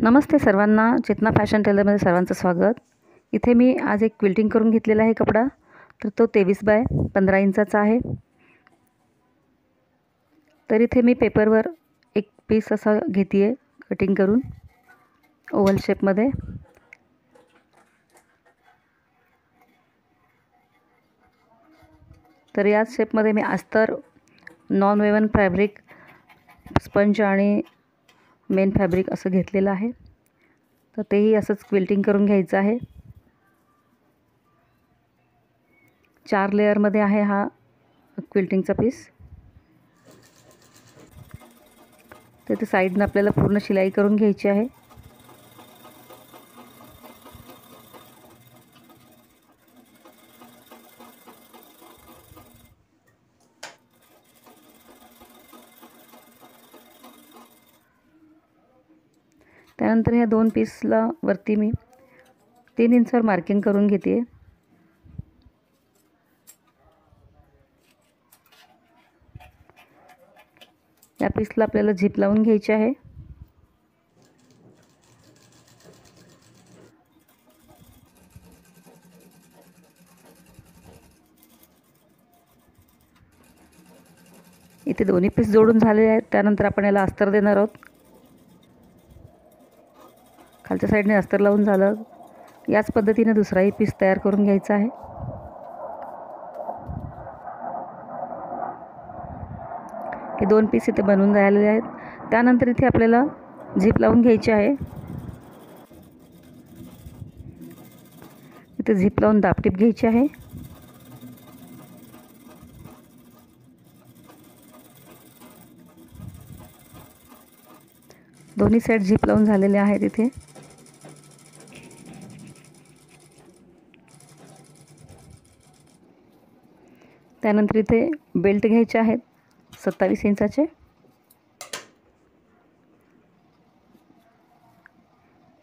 नमस्ते सर्वांना, चेतना फॅशन टेलरमध्ये सर्वांचं स्वागत। इथे मी आज एक क्विल्टिंग करून घेतलेला आहे कपडा, तर तो 23 बाय 15 इंचाचा आहे। तर इथे मी पेपरवर एक पीस असा घेते कटिंग करून ओव्हल शेपमध्ये। तर याच शेपमध्ये मी अस्तर, नॉन वेवन फॅब्रिक, स्पंज आणि मेन फॅब्रिक असं घेतलेलं आहे। तर तेही असंच क्विल्टिंग करून घ्यायचं आहे। 4 लेयरमध्ये आहे हा क्विल्टिंगचा पीस। तर साईडने आपल्याला पूर्ण शिलाई करून घ्यायची आहे। त्यानंतर ह्या 2 पीसला वरती मी 3 इंचावर मार्किंग करून घेते। या पीसला आपल्याला झिप लावून घ्यायची आहे। इथे दोन्ही पीस जोडून झाले आहेत। त्यानंतर आपण याला अस्तर देणार आहोत। खालच्या साईडने अस्तर लावून झालं, याच पद्धतीने दुसराही पीस तयार करून घ्यायचा आहे। हे 2 पीस इथे बनवून झालेले आहेत। त्यानंतर इथे आपल्याला झिप लावून घ्यायची आहे। इथे झिप लावून दाबटीप घ्यायची आहे। दोन्ही साइड झिप लावून झालेले आहेत इथे। त्यानंतर इथे बेल्ट घ्यायचे आहेत 27 इंचाचे।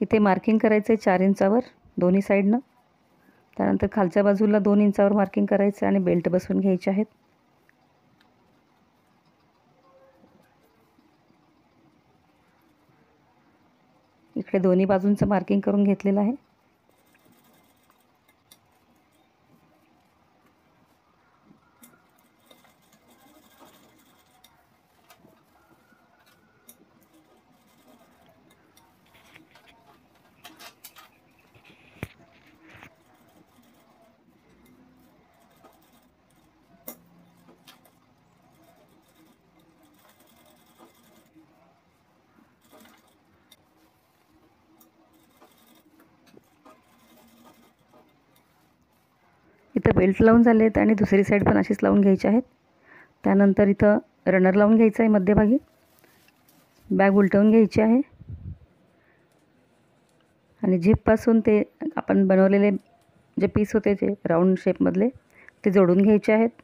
इथे मार्किंग करायचे 4 इंचावर दोन्ही साइडनं। त्यानंतर खालच्या बाजूला 2 इंचावर मार्किंग करायचे आणि बेल्ट बसवून घ्यायचे आहेत। इकडे दोन्ही बाजूंचं मार्किंग करून घेतलेलं आहे। इथं बेल्ट लावून झाले आहेत आणि दुसरी साइड पण अशीच लावून घ्यायची आहेत। त्यानंतर इथं रनर लावून घ्यायचं आहे मध्यभागी। बॅग उलटवून घ्यायची आहे आणि झिपपासून ते आपण बनवलेले जे पीस होते ते राऊंड शेपमधले ते जोडून घ्यायचे आहेत।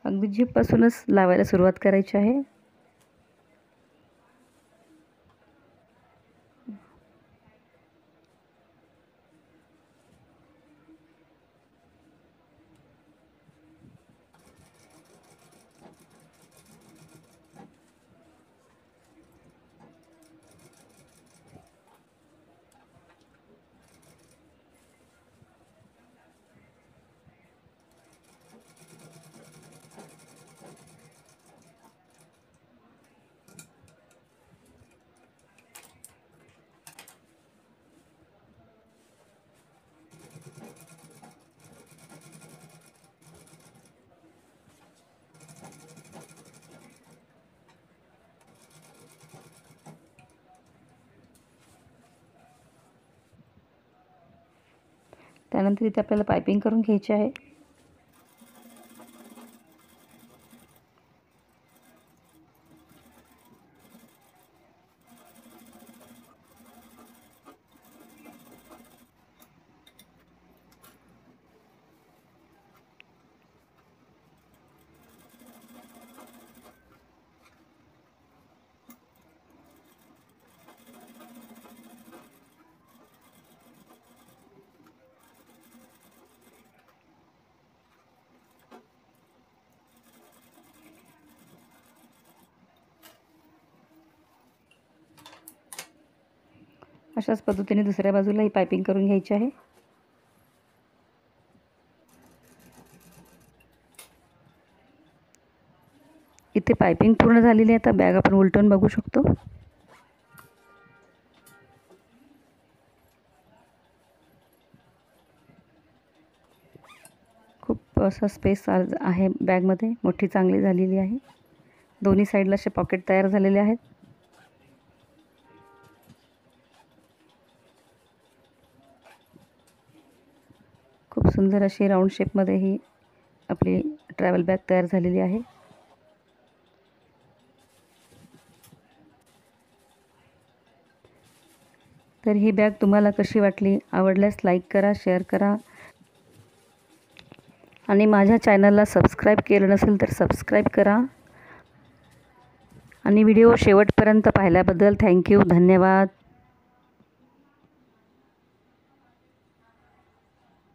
अगदी झिपपासूनच लावायला सुरुवात करायची आहे। त्यानंतर इथे आपल्याला पायपिंग करून घ्यायची आहे. अशाच पद्धतीने दुसऱ्या बाजूला ही पायपिंग करून घ्यायची आहे. इथे पायपिंग पूर्ण झालेली आहे. आता बॅग आपण उलटून बघू शकतो. खूप असा स्पेस आहे बॅगमध्ये, मोठी चांगली झालेली आहे. दोन्ही साईडला असे पॉकेट तयार झालेले आहेत. खूप सुंदर अशी राऊंड शेपमध्ये ही आपली ट्रॅव्हल बॅग तयार झालेली आहे. तर ही बॅग तुम्हाला कशी वाटली? आवडल्यास लाईक करा, शेअर करा आणि माझ्या चॅनलला सबस्क्राईब केलं नसेल तर सबस्क्राईब करा. आणि व्हिडिओ शेवटपर्यंत पाहिल्याबद्दल थँक्यू, धन्यवाद.